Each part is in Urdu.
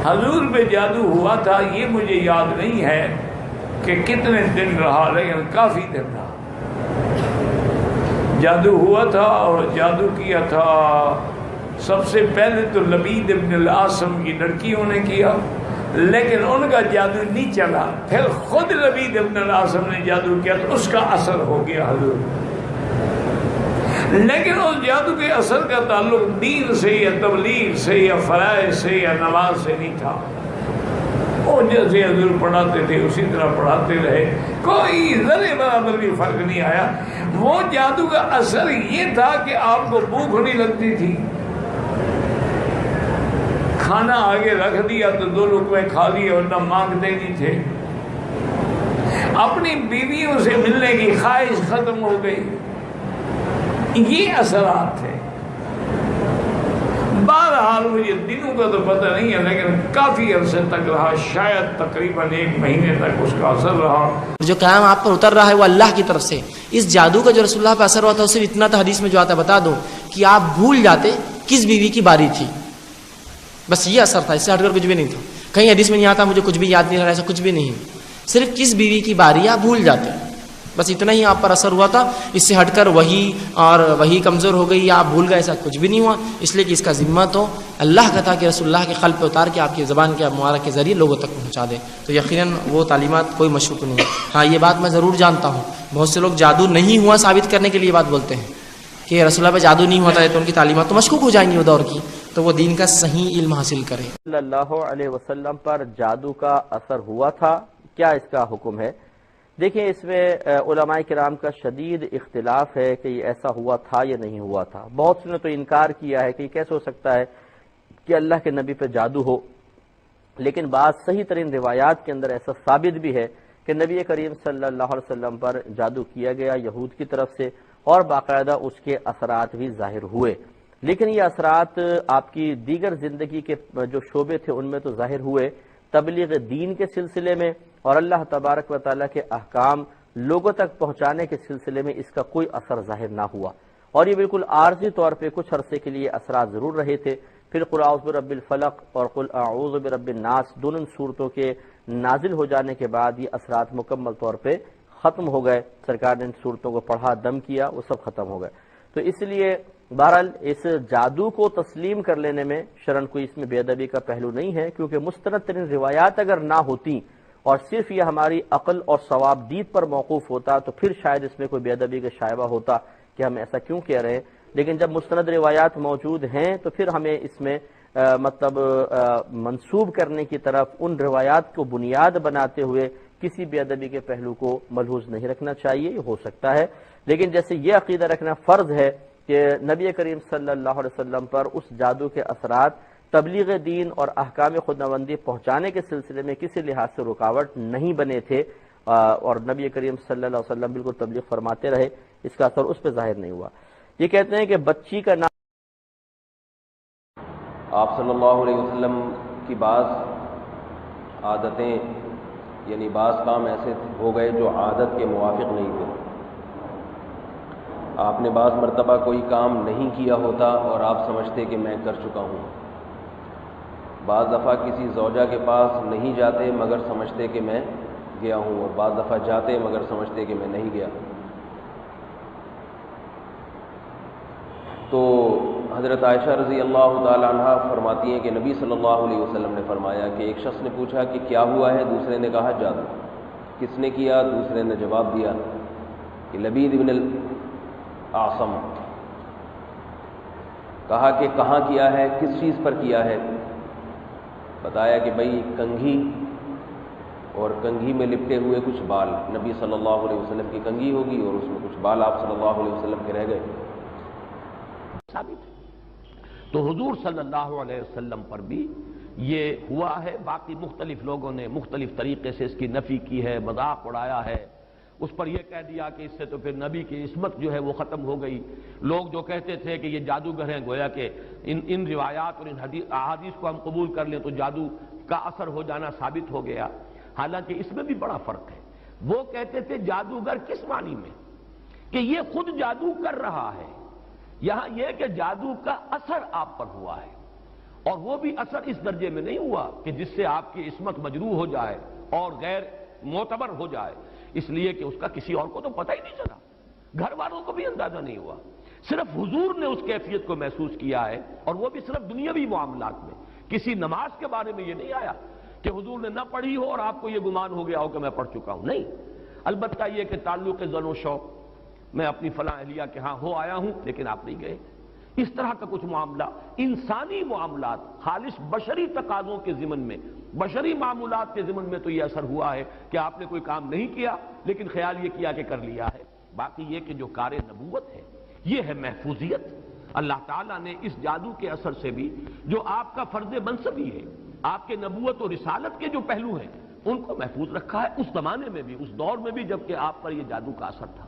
حضور پہ جادو ہوا تھا یہ مجھے یاد نہیں ہے کہ کتنے دن رہا، لیکن کافی دن رہا۔ جادو ہوا تھا اور جادو کیا تھا سب سے پہلے تو لبید ابن العاصم کی لڑکیوں نے کیا، لیکن ان کا جادو نہیں چلا۔ پھر خود لبید ابن العاصم نے جادو کیا تو اس کا اثر ہو گیا حضور، لیکن اس جادو کے اثر کا تعلق دین سے یا تبلیغ سے یا فرائض سے یا نماز سے نہیں تھا۔ وہ جیسے حضور پڑھاتے تھے اسی طرح پڑھاتے رہے، کوئی ذرے برابر بھی فرق نہیں آیا۔ وہ جادو کا اثر یہ تھا کہ آپ کو بھوک نہیں لگتی تھی، کھانا آگے رکھ دیا تو 2 لقمے کھا لیے ورنہ مانگتے نہیں تھے، اپنی بیویوں سے ملنے کی خواہش ختم ہو گئی۔ یہ اثرات تھے۔ بہرحال مجھے دنوں کا تو پتہ نہیں ہے، لیکن کافی عرصے تک رہا، شاید تقریباً 1 مہینے تک اس کا اثر رہا۔ جو قیام آپ پر اتر رہا ہے وہ اللہ کی طرف سے۔ اس جادو کا جو رسول اللہ پہ اثر ہوا تھا اسے اتنا تھا، حدیث میں جو آتا ہے بتا دوں کہ آپ بھول جاتے کس بیوی کی باری تھی، بس یہ اثر تھا، اس سے ہٹ کر کچھ بھی نہیں تھا۔ کہیں حدیث میں نہیں آتا مجھے کچھ بھی یاد نہیں رہا، ایسا کچھ بھی نہیں، صرف کس بیوی کی باری آپ بھول جاتے، بس اتنا ہی آپ پر اثر ہوا تھا۔ اس سے ہٹ کر وہی کمزور ہو گئی یا آپ بھول گئے، ایسا کچھ بھی نہیں ہوا، اس لیے کہ اس کا ذمہ تو اللہ کا تھا کہ رسول اللہ کے قلب پہ اتار کے آپ کی زبان کے مبارک کے ذریعے لوگوں تک پہنچا دے، تو یقیناً وہ تعلیمات کوئی مشکوک نہیں ہے۔ ہاں یہ بات میں ضرور جانتا ہوں، بہت سے لوگ جادو نہیں ہوا ثابت کرنے کے لیے بات بولتے ہیں کہ رسول اللہ پہ جادو نہیں ہوتا ہے تو ان کی تعلیمات تو مشکوک ہو جائیں گی وہ دور کی، تو وہ دین کا صحیح علم حاصل کرے۔ صلی اللہ علیہ وسلم پر جادو کا اثر ہوا تھا، کیا اس کا حکم ہے؟ دیکھیں اس میں علماء کرام کا شدید اختلاف ہے کہ یہ ایسا ہوا تھا یا نہیں ہوا تھا۔ بہت سے نے تو انکار کیا ہے کہ یہ کیسے ہو سکتا ہے کہ اللہ کے نبی پہ جادو ہو، لیکن بعض صحیح ترین روایات کے اندر ایسا ثابت بھی ہے کہ نبی کریم صلی اللہ علیہ وسلم پر جادو کیا گیا یہود کی طرف سے، اور باقاعدہ اس کے اثرات بھی ظاہر ہوئے، لیکن یہ اثرات آپ کی دیگر زندگی کے جو شعبے تھے ان میں تو ظاہر ہوئے، تبلیغ دین کے سلسلے میں اور اللہ تبارک و تعالیٰ کے احکام لوگوں تک پہنچانے کے سلسلے میں اس کا کوئی اثر ظاہر نہ ہوا، اور یہ بالکل عارضی طور پہ کچھ عرصے کے لیے اثرات ضرور رہے تھے۔ پھر قل اعوذ برب الفلق اور قل اعوذ برب الناس دونوں صورتوں کے نازل ہو جانے کے بعد یہ اثرات مکمل طور پہ ختم ہو گئے، سرکار نے ان صورتوں کو پڑھا، دم کیا، وہ سب ختم ہو گئے۔ تو اس لیے بہرحال اس جادو کو تسلیم کر لینے میں شرعاً کوئی اس میں بے ادبی کا پہلو نہیں ہے، کیونکہ مستند ترین روایات اگر نہ ہوتی اور صرف یہ ہماری عقل اور ثواب دید پر موقوف ہوتا تو پھر شاید اس میں کوئی بے ادبی کا شائبہ ہوتا کہ ہم ایسا کیوں کہہ رہے ہیں، لیکن جب مستند روایات موجود ہیں تو پھر ہمیں اس میں منسوب کرنے کی طرف ان روایات کو بنیاد بناتے ہوئے کسی بے ادبی کے پہلو کو ملحوظ نہیں رکھنا چاہیے، یہ ہو سکتا ہے، لیکن جیسے یہ عقیدہ رکھنا فرض ہے کہ نبی کریم صلی اللہ علیہ وسلم پر اس جادو کے اثرات تبلیغ دین اور احکام خودنوندی پہنچانے کے سلسلے میں کسی لحاظ سے رکاوٹ نہیں بنے تھے، اور نبی کریم صلی اللہ علیہ وسلم بالکل تبلیغ فرماتے رہے، اس کا اثر اس پہ ظاہر نہیں ہوا۔ یہ کہتے ہیں کہ بچی کا نام آپ صلی اللہ علیہ وسلم کی بعض عادتیں یعنی بعض کام ایسے ہو گئے جو عادت کے موافق نہیں تھے، آپ نے بعض مرتبہ کوئی کام نہیں کیا ہوتا اور آپ سمجھتے کہ میں کر چکا ہوں، بعض دفعہ کسی زوجہ کے پاس نہیں جاتے مگر سمجھتے کہ میں گیا ہوں، اور بعض دفعہ جاتے مگر سمجھتے کہ میں نہیں گیا۔ تو حضرت عائشہ رضی اللہ تعالی عنہ فرماتی ہیں کہ نبی صلی اللہ علیہ وسلم نے فرمایا کہ ایک شخص نے پوچھا کہ کیا ہوا ہے، دوسرے نے کہا جادو۔ کس نے کیا؟ دوسرے نے جواب دیا کہ لبید بن العاصم۔ کہا کہ کہاں کیا ہے، کس چیز پر کیا ہے؟ بتایا کہ بھئی کنگھی، اور کنگھی میں لپٹے ہوئے کچھ بال، نبی صلی اللہ علیہ وسلم کی کنگھی ہوگی اور اس میں کچھ بال آپ صلی اللہ علیہ وسلم کے رہ گئے۔ ثابت ہے۔ تو حضور صلی اللہ علیہ وسلم پر بھی یہ ہوا ہے، باقی مختلف لوگوں نے مختلف طریقے سے اس کی نفی کی ہے، مذاق اڑایا ہے، اس پر یہ کہہ دیا کہ اس سے تو پھر نبی کی عصمت جو ہے وہ ختم ہو گئی۔ لوگ جو کہتے تھے کہ یہ جادوگر ہیں، گویا کہ ان روایات اور ان احادیث کو ہم قبول کر لیں تو جادو کا اثر ہو جانا ثابت ہو گیا، حالانکہ اس میں بھی بڑا فرق ہے۔ وہ کہتے تھے جادوگر کس معنی میں کہ یہ خود جادو کر رہا ہے، یہاں یہ کہ جادو کا اثر آپ پر ہوا ہے، اور وہ بھی اثر اس درجے میں نہیں ہوا کہ جس سے آپ کی عصمت مجروح ہو جائے اور غیر معتبر ہو جائے، اس لیے کہ اس کا کسی اور کو تو پتہ ہی نہیں چلا، گھر والوں کو بھی اندازہ نہیں ہوا، صرف حضور نے اس کیفیت کو محسوس کیا ہے، اور وہ بھی صرف دنیاوی معاملات میں۔ کسی نماز کے بارے میں یہ نہیں آیا کہ حضور نے نہ پڑھی ہو اور آپ کو یہ گمان ہو گیا ہو کہ میں پڑھ چکا ہوں، نہیں۔ البتہ یہ کہ تعلق زن و شوق، میں اپنی فلاں اہلیہ کے ہاں ہو آیا ہوں لیکن آپ نہیں گئے، اس طرح کا کچھ معاملہ، انسانی معاملات، خالص بشری تقاضوں کے ضمن میں، بشری معمولات کے ضمن میں تو یہ اثر ہوا ہے کہ آپ نے کوئی کام نہیں کیا لیکن خیال یہ کیا کہ کر لیا ہے۔ باقی یہ کہ جو کار نبوت ہے یہ ہے محفوظیت۔ اللہ تعالیٰ نے اس جادو کے اثر سے بھی جو آپ کا فرض منصبی ہے، آپ کے نبوت و رسالت کے جو پہلو ہیں ان کو محفوظ رکھا ہے، اس زمانے میں بھی، اس دور میں بھی جبکہ آپ پر یہ جادو کا اثر تھا۔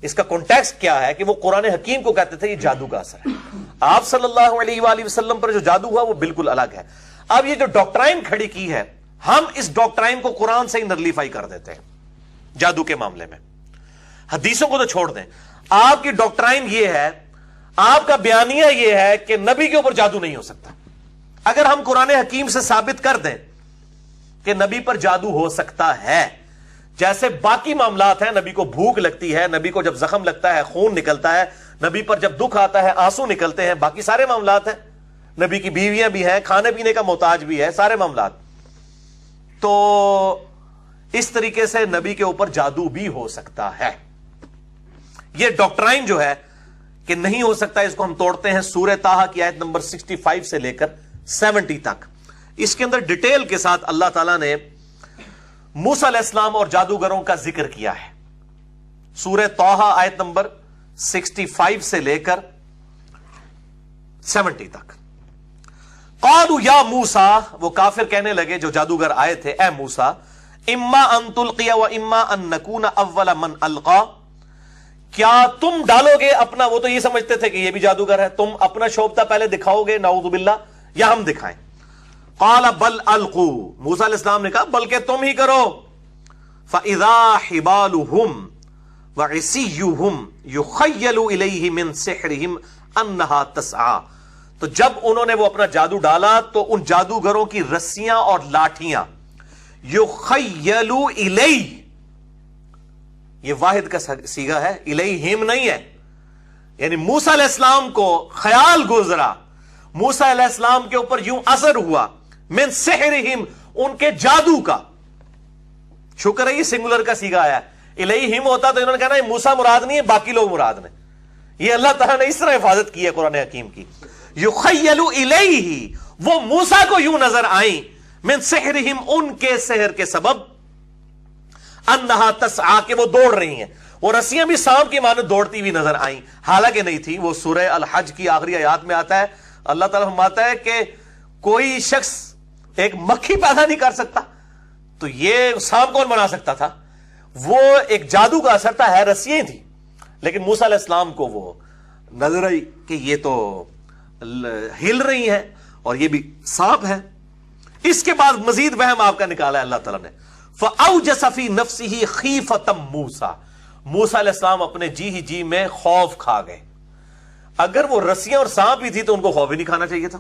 اس کا کانٹیکسٹ کیا ہے کہ وہ قرآن حکیم کو کہتے تھے یہ جادو کا اثر ہے، آپ صلی اللہ علیہ وآلہ وسلم پر جو جادو ہوا وہ بالکل الگ ہے۔ اب یہ جو ڈاکٹرائن کھڑی کی ہے، ہم اس ڈاکٹرائن کو قرآن سے ہی نرلیفائی کر دیتے ہیں جادو کے معاملے میں، حدیثوں کو تو چھوڑ دیں۔ آپ کی ڈاکٹرائن یہ ہے، آپ کا بیانیہ یہ ہے کہ نبی کے اوپر جادو نہیں ہو سکتا۔ اگر ہم قرآن حکیم سے ثابت کر دیں کہ نبی پر جادو ہو سکتا ہے، جیسے باقی معاملات ہیں، نبی کو بھوک لگتی ہے، نبی کو جب زخم لگتا ہے خون نکلتا ہے، نبی پر جب دکھ آتا ہے آنسو نکلتے ہیں، باقی سارے معاملات ہیں، نبی کی بیویاں بھی ہیں، کھانے پینے کا محتاج بھی ہے، سارے معاملات، تو اس طریقے سے نبی کے اوپر جادو بھی ہو سکتا ہے۔ یہ ڈاکٹرائن جو ہے کہ نہیں ہو سکتا، اس کو ہم توڑتے ہیں سورہ طٰہٰ کی آیت نمبر 65 سے لے کر 70 تک۔ اس کے اندر ڈیٹیل کے ساتھ اللہ تعالیٰ نے موسیٰ علیہ السلام اور جادوگروں کا ذکر کیا ہے۔ سورہ طٰہٰ آیت نمبر 65 سے لے کر 70 تک۔ قالوا یا موسیٰ، وہ کافر کہنے لگے جو جادوگر آئے تھے، اے موسیٰ، اما ان تلقی و اما ان نکون اول من القا، کیا تم ڈالو گے اپنا، وہ تو یہ سمجھتے تھے کہ یہ بھی جادوگر ہے، تم اپنا شوبتا پہلے دکھاؤ گے نعوذ باللہ یا ہم دکھائیں؟ قال بل القوا، موسیٰ علیہ السلام نے کہا بلکہ تم ہی کرو۔ فاذا حبالهم وعصیهم یخیل الیہ من سحرهم انہا تسعی، تو جب انہوں نے وہ اپنا جادو ڈالا تو ان جادوگروں کی رسیاں اور لاٹھیاں، یخیل الیہ، یہ واحد کا صیغہ ہے، الیہم نہیں ہے، یعنی موسیٰ علیہ السلام کو خیال گزرا، موسیٰ علیہ السلام کے اوپر یوں اثر ہوا، من سحرہم، ان کے جادو کا، شکر ہے یہ سنگولر کا صیغہ آیا ہے، الیہم ہوتا تو انہوں نے کہنا یہ موسیٰ مراد نہیں ہے، باقی لوگ مراد نے، یہ اللہ تعالیٰ نے اس طرح حفاظت کی ہے قرآن حکیم کی۔ یخیل الیہ، وہ موسیٰ کو یوں نظر آئیں، من سحرہم، ان کے سحر کے سبب، انہا تسعی، کہ وہ دوڑ رہی ہیں، وہ رسیاں بھی سانپ کی مانند دوڑتی ہوئی نظر آئیں، حالانکہ نہیں تھی۔ وہ سورہ الحج کی آخری آیات میں آتا ہے، اللہ تعالیٰ فرماتا ہے کہ کوئی شخص ایک مکھی پیدا نہیں کر سکتا، تو یہ سانپ کون بنا سکتا تھا؟ وہ ایک جادو کا اثر تھا، ہے رسیاں تھی، لیکن موسیٰ علیہ السلام کو وہ نظر آئی کہ یہ تو ہل رہی ہیں اور یہ بھی سانپ ہے۔ اس کے بعد مزید وہم آپ کا نکالا ہے اللہ تعالیٰ نے، فَأَوْجَسَ فِي نَفْسِهِ خِيفَةً مُوسَى، موسیٰ علیہ السلام اپنے جی ہی جی میں خوف کھا گئے۔ اگر وہ رسیاں اور سانپ ہی تھی تو ان کو خوف ہی نہیں کھانا چاہیے تھا،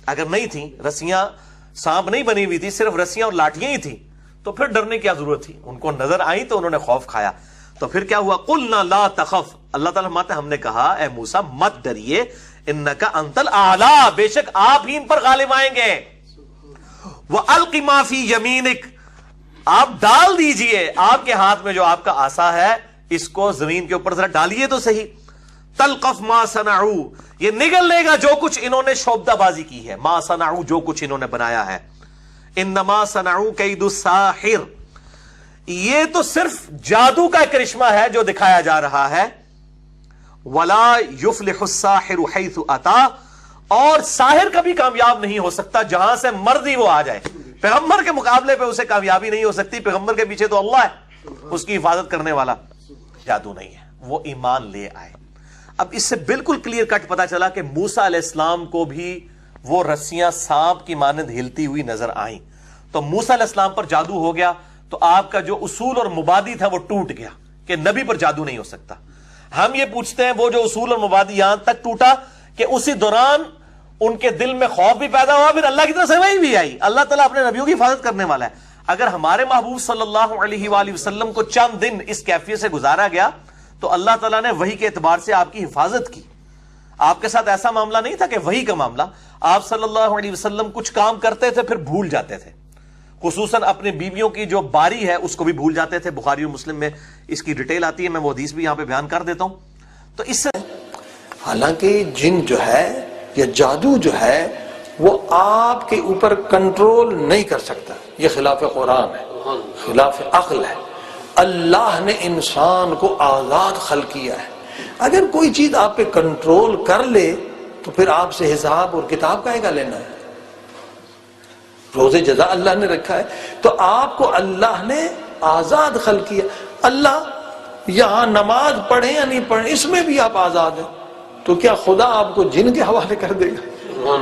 اگر نہیں تھیں رسیاں، سانپ نہیں بنی ہوئی تھی، صرف رسیاں اور لاٹھیاں ہی تھی، تو پھر ڈرنے کی کیا ضرورت تھی؟ ان کو نظر آئی تو انہوں نے خوف کھایا، تو پھر کیا ہوا؟ قُلْنَا لَا تَخَفْ، اللہ تعالیٰ فرماتے ہم نے کہا اے موسیٰ مت ڈریے، اِنَّكَ أَنْتَ الْأَعْلَىٰ، بے شک آپ ہی ان پر غالب آئیں گے، وَأَلْقِ مَا فِي يَمِينِكَ، آپ ڈال دیجئے آپ کے ہاتھ میں جو آپ کا عصا ہے، اس کو زمین کے اوپر ذرا ڈالیے تو صحیح، تلقف ما صنعوا، یہ نگل لے گا جو کچھ انہوں نے شعبدہ بازی کی ہے، ما صنعوا، جو کچھ انہوں نے بنایا ہے، انما صنعوا کید الساحر، یہ تو صرف جادو کا کرشمہ ہے جو دکھایا جا رہا ہے، ولا یفلح الساحر حیث اتا، اور ساحر کبھی کامیاب نہیں ہو سکتا جہاں سے مرضی وہ آ جائے، پیغمبر کے مقابلے پہ اسے کامیابی نہیں ہو سکتی، پیغمبر کے پیچھے تو اللہ ہے اس کی حفاظت کرنے والا، جادو نہیں ہے، وہ ایمان لے آئے۔ اب اس سے بالکل کلیئر کٹ پتا چلا کہ موسیٰ علیہ السلام کو بھی وہ رسیاں سانپ کی مانند ہلتی ہوئی نظر آئیں، تو موسیٰ علیہ السلام پر جادو ہو گیا، تو آپ کا جو اصول اور مبادی تھا وہ ٹوٹ گیا کہ نبی پر جادو نہیں ہو سکتا۔ ہم یہ پوچھتے ہیں وہ جو اصول اور مبادی یہاں تک ٹوٹا کہ اسی دوران ان کے دل میں خوف بھی پیدا ہوا، پھر اللہ کی طرف سے وحی بھی آئی. اللہ تعالیٰ اپنے نبیوں کی حفاظت کرنے والا ہے. اگر ہمارے محبوب صلی اللہ علیہ وآلہ وسلم کو چند دن اس کیفیت سے گزارا گیا تو اللہ تعالیٰ نے وحی کے اعتبار سے آپ کی حفاظت کی. آپ کے ساتھ ایسا معاملہ نہیں تھا کہ وحی کا معاملہ. آپ صلی اللہ علیہ وسلم کچھ کام کرتے تھے پھر بھول جاتے تھے، خصوصاً اپنی بیویوں کی جو باری ہے اس کو بھی بھول جاتے تھے. بخاری و مسلم میں اس کی ڈیٹیل آتی ہے، میں وہ حدیث بھی یہاں پہ بیان کر دیتا ہوں. تو اس سے حالانکہ جن جو ہے یا جادو جو ہے وہ آپ کے اوپر کنٹرول نہیں کر سکتا، یہ خلاف قرآن ہے، خلاف عقل ہے. اللہ نے انسان کو آزاد خلق کیا ہے. اگر کوئی چیز آپ پہ کنٹرول کر لے تو پھر آپ سے حساب اور کتاب کہے گا لینا ہے. روز جزا اللہ نے رکھا ہے، تو آپ کو اللہ نے آزاد خلق کیا. اللہ یہاں نماز پڑھیں یا نہیں پڑھیں اس میں بھی آپ آزاد ہیں، تو کیا خدا آپ کو جن کے حوالے کر دے گا؟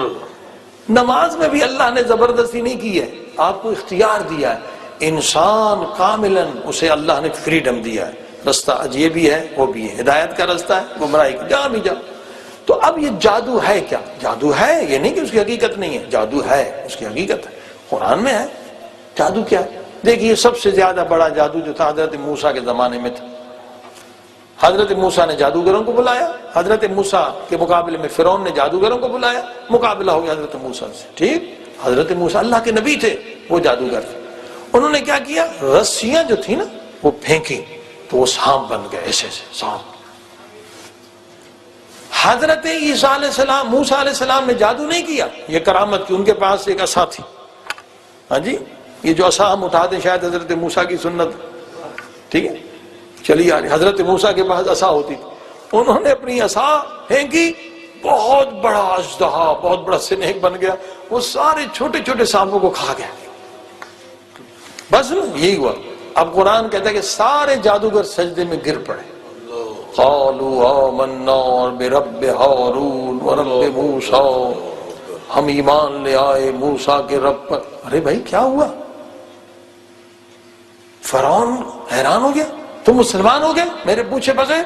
نماز میں بھی اللہ نے زبردستی نہیں کی ہے، آپ کو اختیار دیا ہے. انسان کاملاً اسے اللہ نے فریڈم دیا ہے، رستہ یہ بھی ہے وہ بھی ہے، ہدایت کا رستہ ہے، گمراہی کا جہاں بھی جا. تو اب یہ جادو ہے کیا؟ جادو ہے، یہ نہیں کہ اس کی حقیقت نہیں ہے، جادو ہے، اس کی حقیقت ہے، قرآن میں ہے. جادو کیا ہے؟ دیکھیے سب سے زیادہ بڑا جادو جو تھا حضرت موسیٰ کے زمانے میں تھا. حضرت موسیٰ نے جادوگروں کو بلایا، حضرت موسیٰ کے مقابلے میں فرعون نے جادوگروں کو بلایا، مقابلہ ہو گیا حضرت موسیٰ سے. ٹھیک، حضرت موسیٰ اللہ کے نبی تھے، وہ جادوگر تھے. انہوں نے کیا کیا؟ رسیاں جو تھی نا وہ پھینکی تو وہ سانپ بن گئے، ایسے ایسے سانپ. حضرت عیسیٰ علیہ السلام، موسیٰ علیہ السلام نے جادو نہیں کیا، یہ کرامت کی. ان کے پاس ایک عصا تھی. ہاں جی، یہ جو عصا ہم اٹھاتے شاید حضرت موسیٰ کی سنت، ٹھیک ہے، چلی آ رہی. حضرت موسیٰ کے پاس عصا ہوتی تھی. انہوں نے اپنی عصا پھینکی، بہت بڑا اژدہا، بہت بڑا سنیک بن گیا، وہ سارے چھوٹے چھوٹے سانپوں کو کھا گیا. بس یہی ہوا. اب قرآن کہتا ہے کہ سارے جادوگر سجدے میں گر پڑے. قالوا آمنا برب ہارون ورب موسیٰ، ہم ایمان لے آئے موسیٰ کے رب پر. ارے بھائی کیا ہوا؟ فرعون حیران ہو گیا، تم مسلمان ہو گئے میرے پوچھے بغیر؟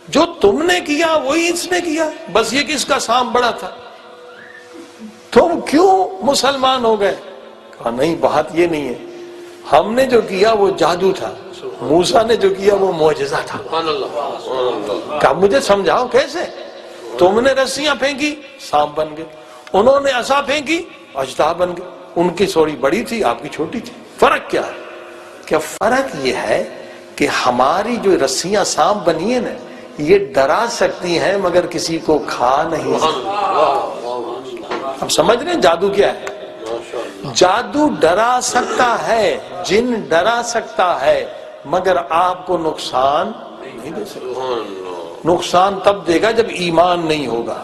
جو تم نے کیا وہی اس نے کیا، بس یہ کس کا سانپ بڑا تھا، تم کیوں مسلمان ہو گئے؟ کہا نہیں، بات یہ نہیں ہے، ہم نے جو کیا وہ جادو تھا، موسیٰ نے جو کیا وہ معجزہ تھا. کہا مجھے سمجھاؤ کیسے؟ تم نے رسیاں پھینکی سانپ بن گئے، انہوں نے عصا پھینکی اژدہا بن گئے. ان کی سوڑی بڑی تھی، آپ کی چھوٹی تھی. فرق کیا ہے؟ کیا فرق یہ ہے کہ ہماری جو رسیاں سانپ بنی ہیں نا یہ ڈرا سکتی ہیں مگر کسی کو کھا نہیں سکتی. اب سمجھ رہے ہیں جادو کیا ہے؟ جادو ڈرا سکتا ہے، جن ڈرا سکتا ہے مگر آپ کو نقصان نہیں دے سکتا. نقصان تب دے گا جب ایمان نہیں ہوگا.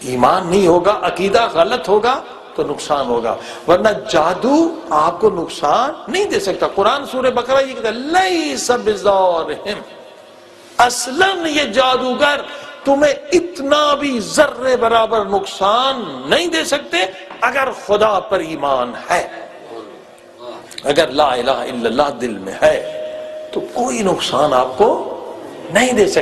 ایمان نہیں ہوگا، عقیدہ غلط ہوگا تو نقصان ہوگا، ورنہ جادو آپ کو نقصان نہیں دے سکتا. قرآن سورہ بقرہ یہ کہتا ہے لیس بضارہم، اصلاً یہ جادوگر تمہیں اتنا بھی ذرے برابر نقصان نہیں دے سکتے اگر خدا پر ایمان ہے، اگر لا الہ الا اللہ دل میں ہے تو کوئی نقصان آپ کو نہیں دے سکتے.